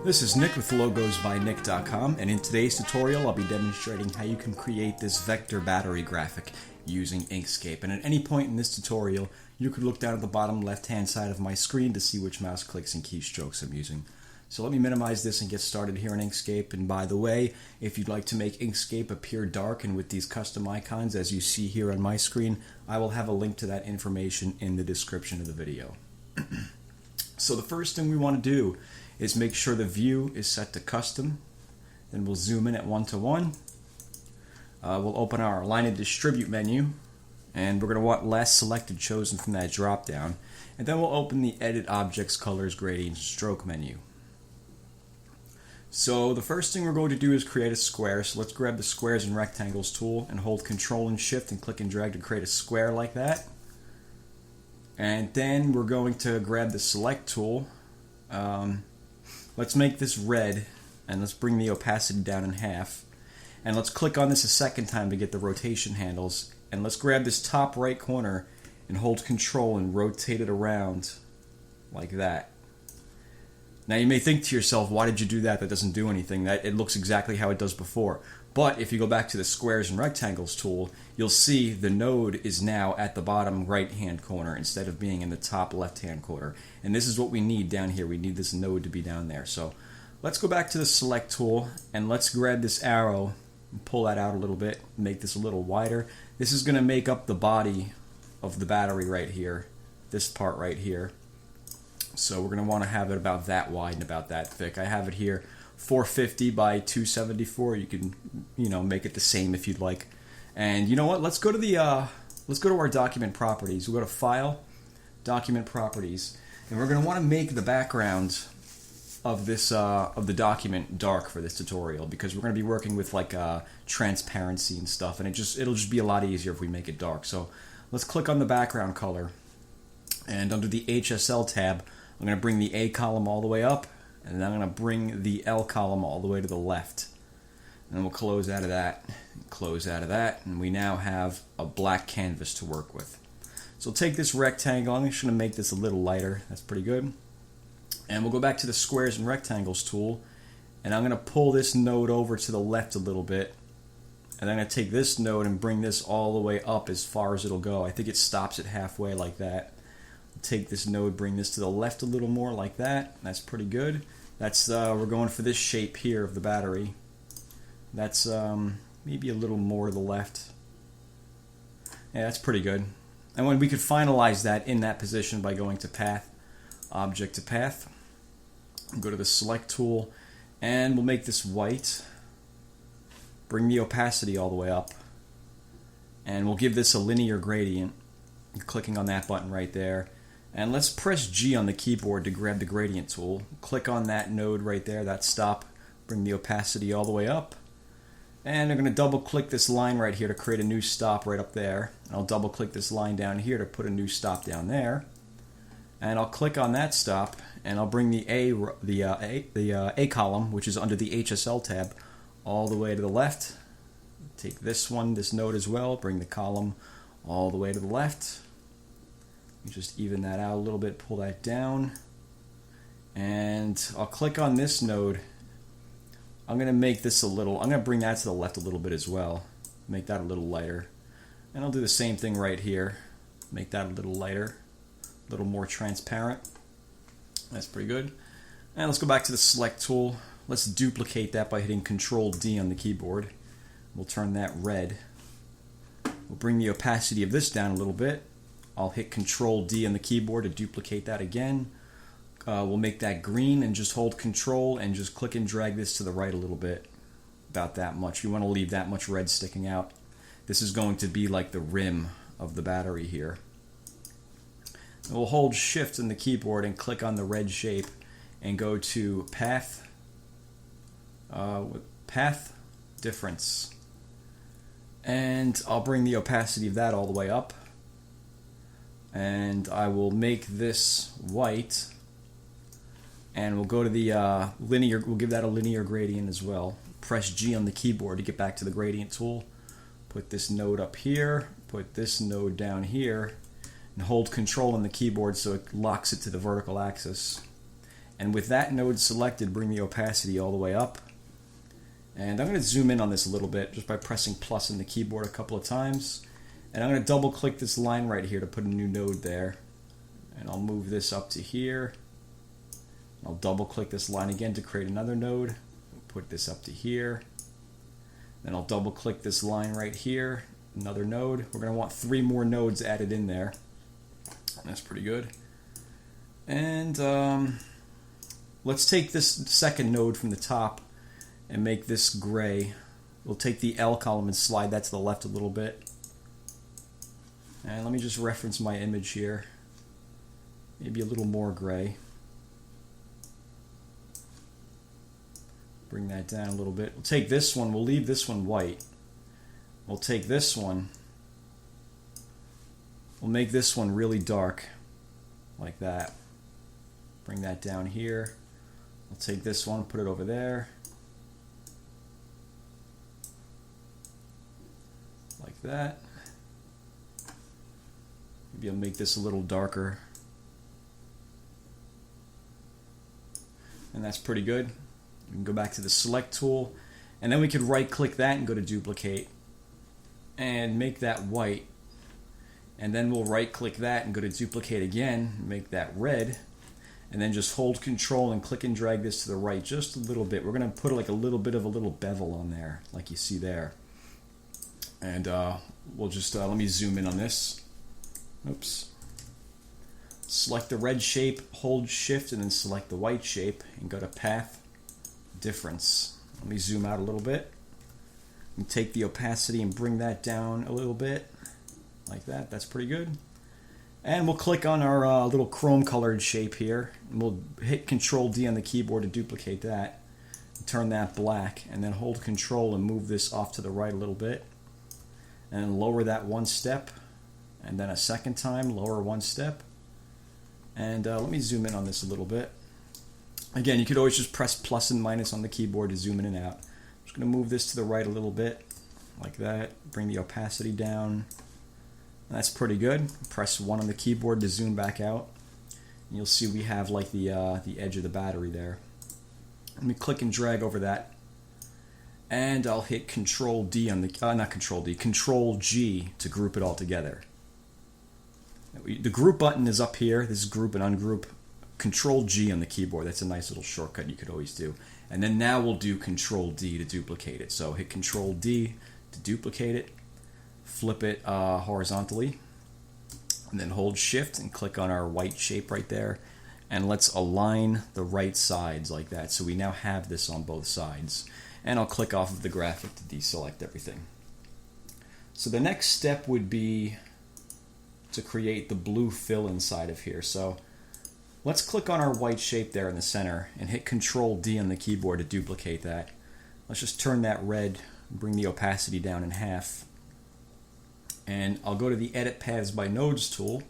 This is Nick with logosbynick.com, and in today's tutorial I'll be demonstrating how you can create this vector battery graphic using Inkscape. And at any point in this tutorial you could look down at the bottom left hand side of my screen to see which mouse clicks and keystrokes I'm using. So let me minimize this and get started here in Inkscape. And by the way, if you'd like to make Inkscape appear dark and with these custom icons as you see here on my screen, I will have a link to that information in the description of the video. So the first thing we want to do is make sure the view is set to custom. Then we'll zoom in at 1:1. We'll open our Align and Distribute menu, and we're going to want last selected chosen from that drop down. And then we'll open the Edit Objects, Colors, Gradients, Stroke menu. So the first thing we're going to do is create a square. So let's grab the Squares and Rectangles tool and hold Control and Shift and click and drag to create a square like that. And then we're going to grab the Select tool. Let's make this red, and let's bring the opacity down in half. And let's click on this a second time to get the rotation handles. And let's grab this top right corner and hold Control and rotate it around like that. Now you may think to yourself, why did you do that? That doesn't do anything. It looks exactly how it does before. But if you go back to the Squares and Rectangles tool, you'll see the node is now at the bottom right hand corner instead of being in the top left hand corner. And this is what we need down here. We need this node to be down there. So let's go back to the Select tool and let's grab this arrow and pull that out a little bit, make this a little wider. This is going to make up the body of the battery right here, this part right here. So we're going to want to have it about that wide and about that thick. I have it here 450 by 274. You can, make it the same if you'd like. And you know what? Let's go to our document properties. We'll go to File, Document Properties, and we're going to want to make the background of this of the document dark for this tutorial because we're going to be working with like transparency and stuff, and it'll just be a lot easier if we make it dark. So let's click on the background color, and under the HSL tab, I'm going to bring the A column all the way up, and then I'm going to bring the L column all the way to the left. And then we'll close out of that, close out of that, and we now have a black canvas to work with. So we'll take this rectangle, I'm just going to make this a little lighter, that's pretty good. And we'll go back to the Squares and Rectangles tool, and I'm going to pull this node over to the left a little bit. And I'm going to take this node and bring this all the way up as far as it'll go. I think it stops at halfway like that. Take this node, bring this to the left a little more like that. That's pretty good. That's we're going for this shape here of the battery. That's maybe a little more to the left. Yeah, that's pretty good. And when we could finalize that in that position by going to Path, Object to Path, go to the Select tool, and we'll make this white. Bring the opacity all the way up, and we'll give this a linear gradient. Clicking on that button right there. And let's press G on the keyboard to grab the gradient tool. Click on that node right there, that stop. Bring the opacity all the way up. And I'm going to double click this line right here to create a new stop right up there. And I'll double click this line down here to put a new stop down there. And I'll click on that stop, and I'll bring the A column, which is under the HSL tab, all the way to the left. Take this one, this node as well, bring the column all the way to the left. You just even that out a little bit, pull that down, and I'll click on this node. I'm going to make this I'm going to bring that to the left a little bit as well, make that a little lighter, and I'll do the same thing right here, make that a little lighter, a little more transparent. That's pretty good. And let's go back to the Select tool. Let's duplicate that by hitting Control D on the keyboard. We'll turn that red. We'll bring the opacity of this down a little bit. I'll hit Control D on the keyboard to duplicate that again. We'll make that green and just hold Control and just click and drag this to the right a little bit. About that much. You want to leave that much red sticking out. This is going to be like the rim of the battery here. And we'll hold Shift on the keyboard and click on the red shape and go to Path, Path Difference. And I'll bring the opacity of that all the way up. And I will make this white. And we'll go to the linear, we'll give that a linear gradient as well. Press G on the keyboard to get back to the gradient tool. Put this node up here, put this node down here, and hold Control on the keyboard so it locks it to the vertical axis. And with that node selected, bring the opacity all the way up. And I'm going to zoom in on this a little bit just by pressing plus on the keyboard a couple of times. And I'm going to double click this line right here to put a new node there. And I'll move this up to here. I'll double click this line again to create another node. Put this up to here. Then I'll double click this line right here, another node. We're going to want 3 more nodes added in there. That's pretty good. And let's take this second node from the top and make this gray. We'll take the L column and slide that to the left a little bit. And let me just reference my image here. Maybe a little more gray. Bring that down a little bit. We'll take this one, we'll leave this one white. We'll take this one, we'll make this one really dark, like that. Bring that down here. We'll take this one, put it over there. Like that. Maybe I'll make this a little darker. And that's pretty good. We can go back to the select tool, and then we could right click that and go to duplicate and make that white. And then we'll right click that and go to duplicate again, make that red, and then just hold control and click and drag this to the right just a little bit. We're going to put like a little bit of a little bevel on there, like you see there. And we'll just, let me zoom in on this. Oops. Select the red shape, hold shift, and then select the white shape, and go to path, difference. Let me zoom out a little bit. And take the opacity and bring that down a little bit, like that. That's pretty good. And we'll click on our little chrome colored shape here, and we'll hit Control D on the keyboard to duplicate that, turn that black, and then hold Control and move this off to the right a little bit, and lower that 1 step, and then a second time lower 1 step. And let me zoom in on this a little bit. Again, you could always just press plus and minus on the keyboard to zoom in and out. I'm just going to move this to the right a little bit, like that. Bring the opacity down. That's pretty good. Press 1 on the keyboard to zoom back out. And you'll see we have like the edge of the battery there. Let me click and drag over that. And I'll hit Control D on the, not Control D, Control G to group it all together. The group button is up here. This is group and ungroup. Control G on the keyboard. That's a nice little shortcut you could always do. And then now we'll do Control D to duplicate it. So hit Control D to duplicate it. Flip it horizontally. And then hold Shift and click on our white shape right there. And let's align the right sides like that. So we now have this on both sides. And I'll click off of the graphic to deselect everything. So the next step would be to create the blue fill inside of here. So let's click on our white shape there in the center and hit Control D on the keyboard to duplicate that. Let's just turn that red and bring the opacity down in half. And I'll go to the Edit Paths by Nodes tool,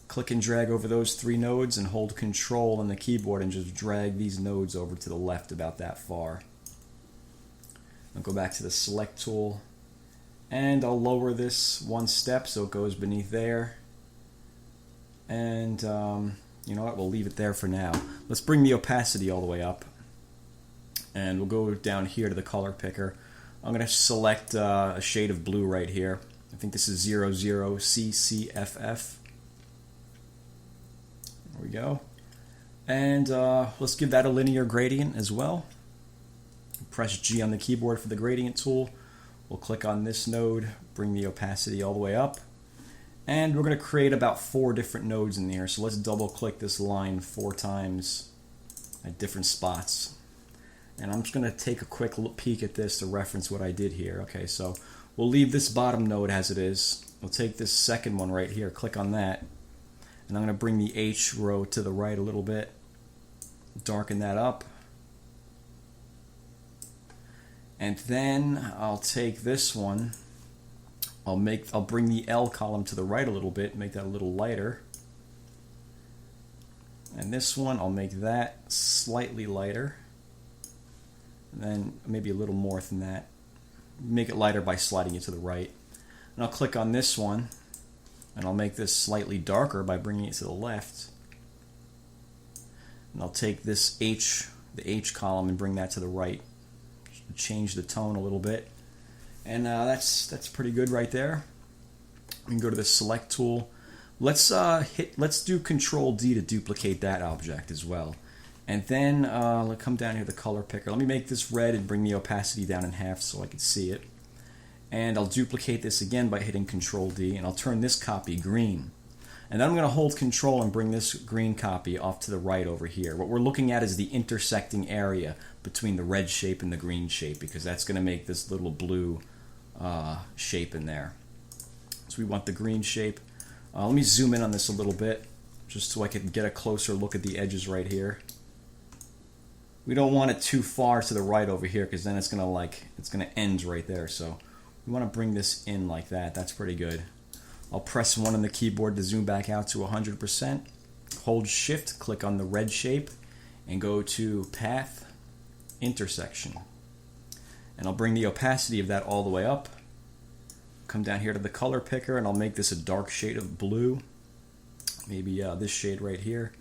click and drag over those 3 nodes and hold Control on the keyboard and just drag these nodes over to the left about that far. I'll go back to the Select tool and I'll lower this 1 step so it goes beneath there. And you know what, we'll leave it there for now. Let's bring the opacity all the way up. And we'll go down here to the color picker. I'm going to select a shade of blue right here. I think this is 00CCFF. There we go. And let's give that a linear gradient as well. Press G on the keyboard for the gradient tool. We'll click on this node, bring the opacity all the way up. And we're going to create about 4 different nodes in here. So let's double click this line 4 times at different spots. And I'm just going to take a quick peek at this to reference what I did here. Okay, so we'll leave this bottom node as it is. We'll take this second one right here, click on that. And I'm going to bring the H row to the right a little bit. Darken that up. And then I'll take this one. I'll bring the L column to the right a little bit, make that a little lighter. And this one, I'll make that slightly lighter. And then maybe a little more than that. Make it lighter by sliding it to the right. And I'll click on this one, and I'll make this slightly darker by bringing it to the left. And I'll take this H, the H column, and bring that to the right. Change the tone a little bit. And that's pretty good right there. We can go to the select tool. Let's do Control D to duplicate that object as well. And then let's come down here to the color picker. Let me make this red and bring the opacity down in half so I can see it. And I'll duplicate this again by hitting Control D, and I'll turn this copy green. And then I'm going to hold Control and bring this green copy off to the right over here. What we're looking at is the intersecting area between the red shape and the green shape, because that's going to make this little blue shape in there. So we want the green shape. Let me zoom in on this a little bit, just so I can get a closer look at the edges right here. We don't want it too far to the right over here, because then it's gonna end right there. So we want to bring this in like that. That's pretty good. I'll press 1 on the keyboard to zoom back out to 100%. Hold Shift, click on the red shape, and go to Path, Intersection. And I'll bring the opacity of that all the way up. Come down here to the color picker, and I'll make this a dark shade of blue. Maybe this shade right here,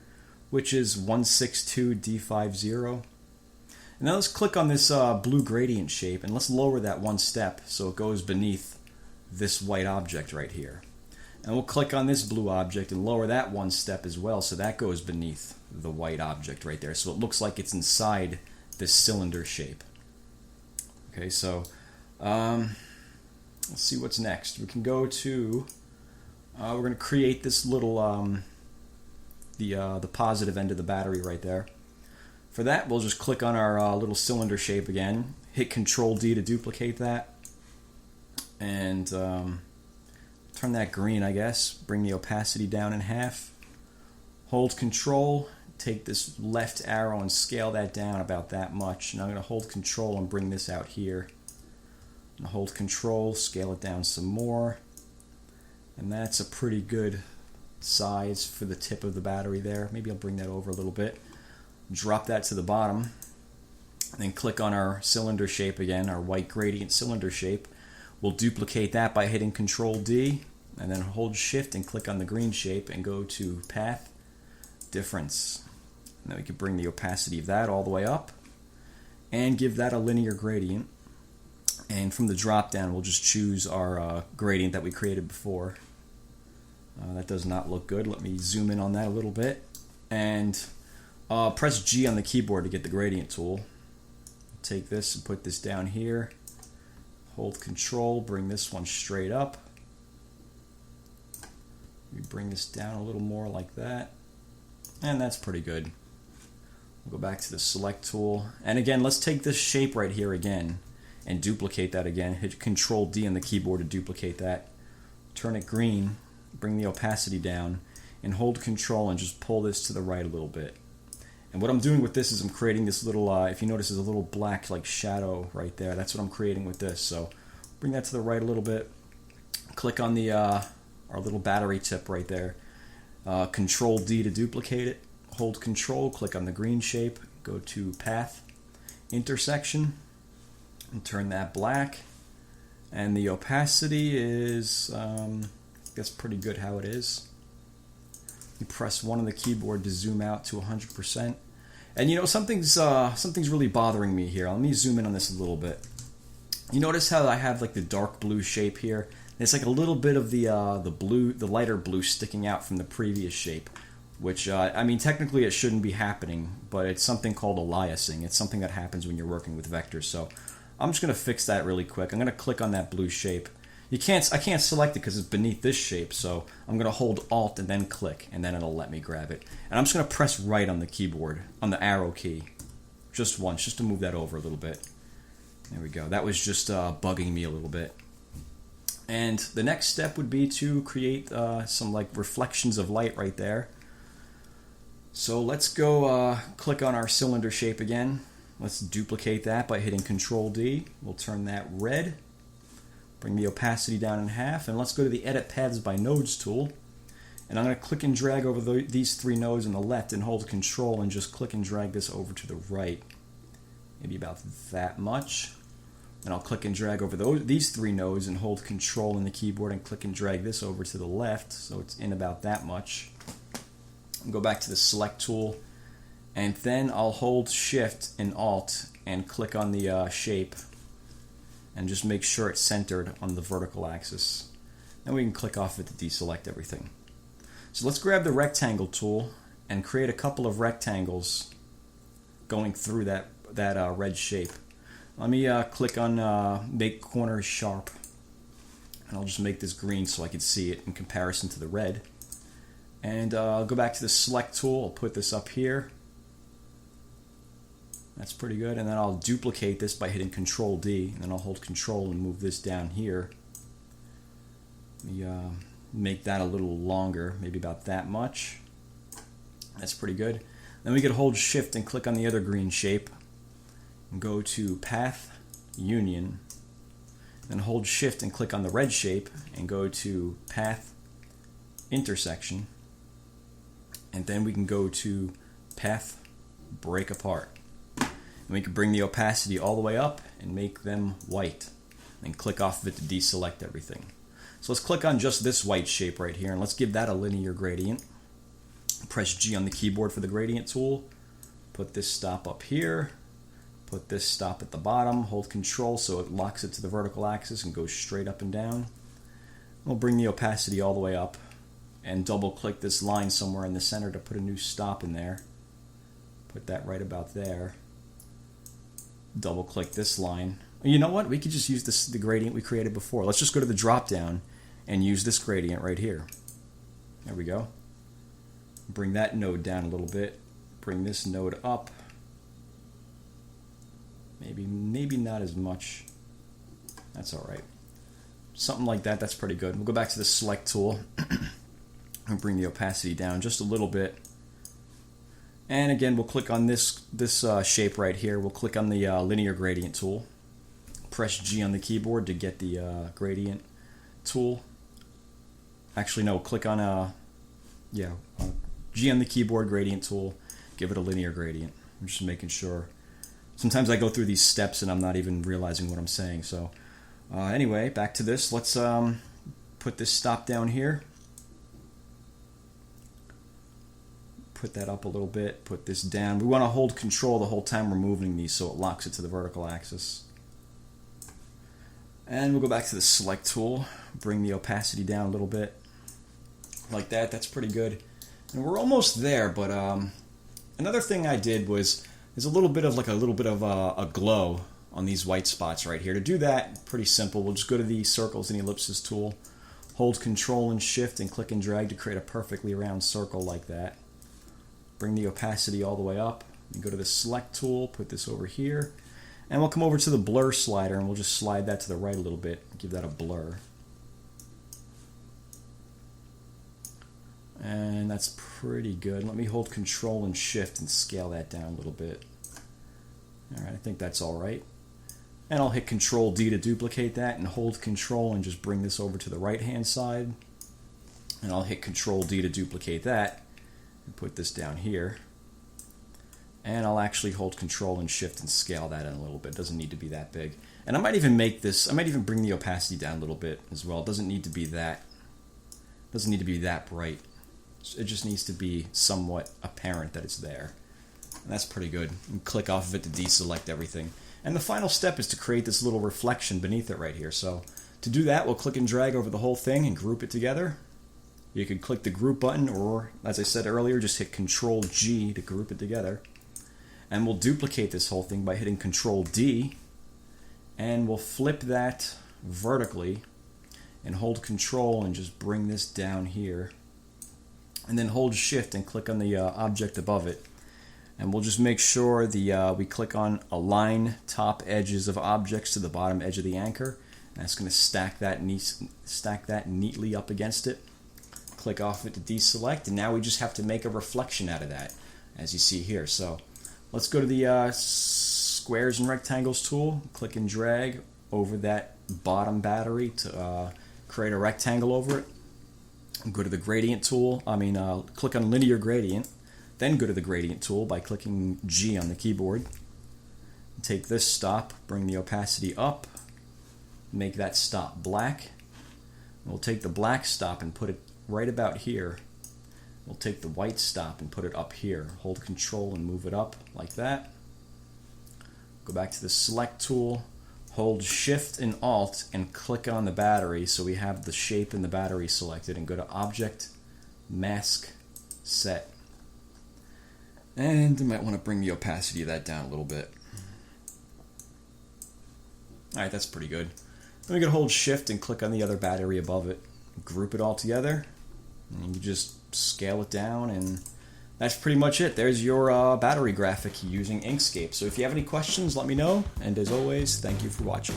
which is 162D50. And now let's click on this blue gradient shape, and let's lower that one step so it goes beneath this white object right here. And we'll click on this blue object and lower that one step as well, so that goes beneath the white object right there. So it looks like it's inside this cylinder shape. Okay, so let's see what's next. We can go to, we're going to create this little, the positive end of the battery right there. For that, we'll just click on our little cylinder shape again, hit Control D to duplicate that, and turn that green, I guess. Bring the opacity down in half. Hold Control, take this left arrow and scale that down about that much. Now I'm going to hold Control and bring this out here. And hold Control, scale it down some more. And that's a pretty good size for the tip of the battery there. Maybe I'll bring that over a little bit. Drop that to the bottom. And then click on our cylinder shape again, our white gradient cylinder shape. We'll duplicate that by hitting Control D, and then hold Shift and click on the green shape and go to Path, Difference. And then we can bring the opacity of that all the way up and give that a linear gradient. And from the drop down, we'll just choose our gradient that we created before. That does not look good. Let me zoom in on that a little bit. And press G on the keyboard to get the gradient tool. Take this and put this down here. Hold Control, bring this one straight up. We bring this down a little more like that. And that's pretty good. We'll go back to the Select tool. And again, let's take this shape right here again and duplicate that again. Hit Control D on the keyboard to duplicate that. Turn it green, bring the opacity down, and hold Control and just pull this to the right a little bit. And what I'm doing with this is I'm creating this little, if you notice, there's a little black like shadow right there. That's what I'm creating with this. So bring that to the right a little bit. Click on the our little battery tip right there. Control D to duplicate it. Hold Control, click on the green shape, go to Path, Intersection, and turn that black. And the opacity is, that's pretty good how it is. You press 1 on the keyboard to zoom out to 100%. And you know, something's really bothering me here. Let me zoom in on this a little bit. You notice how I have like the dark blue shape here? It's like a little bit of the lighter blue sticking out from the previous shape, which I mean, technically it shouldn't be happening, but it's something called aliasing. It's something that happens when you're working with vectors. So I'm just going to fix that really quick. I'm going to click on that blue shape. I can't select it because it's beneath this shape, so I'm going to hold Alt and then click, and then it'll let me grab it. And I'm just going to press right on the keyboard, on the arrow key, just once, just to move that over a little bit. There we go. That was just bugging me a little bit. And the next step would be to create some like reflections of light right there. So let's go click on our cylinder shape again. Let's duplicate that by hitting Control D. We'll turn that red. Bring the opacity down in half, and let's go to the Edit Paths by Nodes tool. And I'm going to click and drag over these 3 nodes on the left and hold Control and just click and drag this over to the right. Maybe about that much. And I'll click and drag over these 3 nodes and hold Control on the keyboard and click and drag this over to the left, so it's in about that much. And go back to the Select tool And then I'll hold Shift and Alt and click on the shape and just make sure it's centered on the vertical axis. Then we can click off it to deselect everything. So let's grab the rectangle tool and create a couple of rectangles going through that red shape. Let me click on make corners sharp, and I'll just make this green so I can see it in comparison to the red. And I'll go back to the select tool. I'll put this up here. That's pretty good. And then I'll duplicate this by hitting Control D, and then I'll hold Control and move this down here. Let me make that a little longer, maybe about that much. That's pretty good. Then we could hold Shift and click on the other green shape and go to Path Union. Then hold Shift and click on the red shape and go to Path Intersection. And then we can go to Path Break Apart. And we can bring the opacity all the way up and make them white. And click off of it to deselect everything. So let's click on just this white shape right here, and let's give that a linear gradient. Press G on the keyboard for the gradient tool. Put this stop up here. Put this stop at the bottom. Hold Control so it locks it to the vertical axis and goes straight up and down. We'll bring the opacity all the way up and double click this line somewhere in the center to put a new stop in there. Put that right about there. Double click this line. You know what? We could just use the gradient we created before. Let's just go to the drop down and use this gradient right here. There we go. Bring that node down a little bit. Bring this node up. Maybe not as much. That's all right. Something like that. That's pretty good. We'll go back to the select tool and bring the opacity down just a little bit. And again, we'll click on this shape right here. We'll click on the linear gradient tool. Press G on the keyboard to get the gradient tool. Actually, no. Click on G on the keyboard, gradient tool. Give it a linear gradient. I'm just making sure. Sometimes I go through these steps and I'm not even realizing what I'm saying. So anyway, back to this. Let's put this stop down here. Put that up a little bit. Put this down. We want to hold Control the whole time we're moving these so it locks it to the vertical axis. And we'll go back to the select tool. Bring the opacity down a little bit. Like that. That's pretty good. And we're almost there, but another thing I did was there's a little bit of a glow on these white spots right here. To do that, pretty simple. We'll just go to the circles and ellipses tool, hold Control and Shift and click and drag to create a perfectly round circle like that. Bring the opacity all the way up and go to the select tool, put this over here, and we'll come over to the blur slider and we'll just slide that to the right a little bit, give that a blur. And that's pretty good. Let me hold Control and Shift and scale that down a little bit. Alright, I think that's alright. And I'll hit Control D to duplicate that and hold Control and just bring this over to the right hand side. And I'll hit Control D to duplicate that and put this down here. And I'll actually hold Control and Shift and scale that in a little bit. It doesn't need to be that big. And I might even make this, I might even bring the opacity down a little bit as well. It doesn't need to be that bright. It just needs to be somewhat apparent that it's there. And that's pretty good. And click off of it to deselect everything. And the final step is to create this little reflection beneath it right here. So to do that, we'll click and drag over the whole thing and group it together. You can click the group button, or as I said earlier, just hit Control G to group it together. And we'll duplicate this whole thing by hitting Control D. And we'll flip that vertically and hold Control and just bring this down here. And then hold Shift and click on the object above it. And we'll just make sure we click on Align Top Edges of Objects to the bottom edge of the anchor. And that's going to stack that neatly up against it. Click off it to deselect, and now we just have to make a reflection out of that, as you see here. So let's go to the Squares and Rectangles tool, click and drag over that bottom battery to create a rectangle over it. Go to the gradient tool, click on linear gradient, then go to the gradient tool by clicking G on the keyboard. Take this stop, bring the opacity up, make that stop black. We'll take the black stop and put it right about here. we'll take the white stop and put it up here. Hold Control and move it up like that. Go back to the Select tool, hold Shift and Alt and click on the battery so we have the shape and the battery selected, and go to Object, Mask, Set. And you might want to bring the opacity of that down a little bit. Alright, that's pretty good. Then we can hold Shift and click on the other battery above it, group it all together, and you just scale it down, and that's pretty much it. There's your battery graphic using Inkscape. So if you have any questions, let me know, and as always, thank you for watching.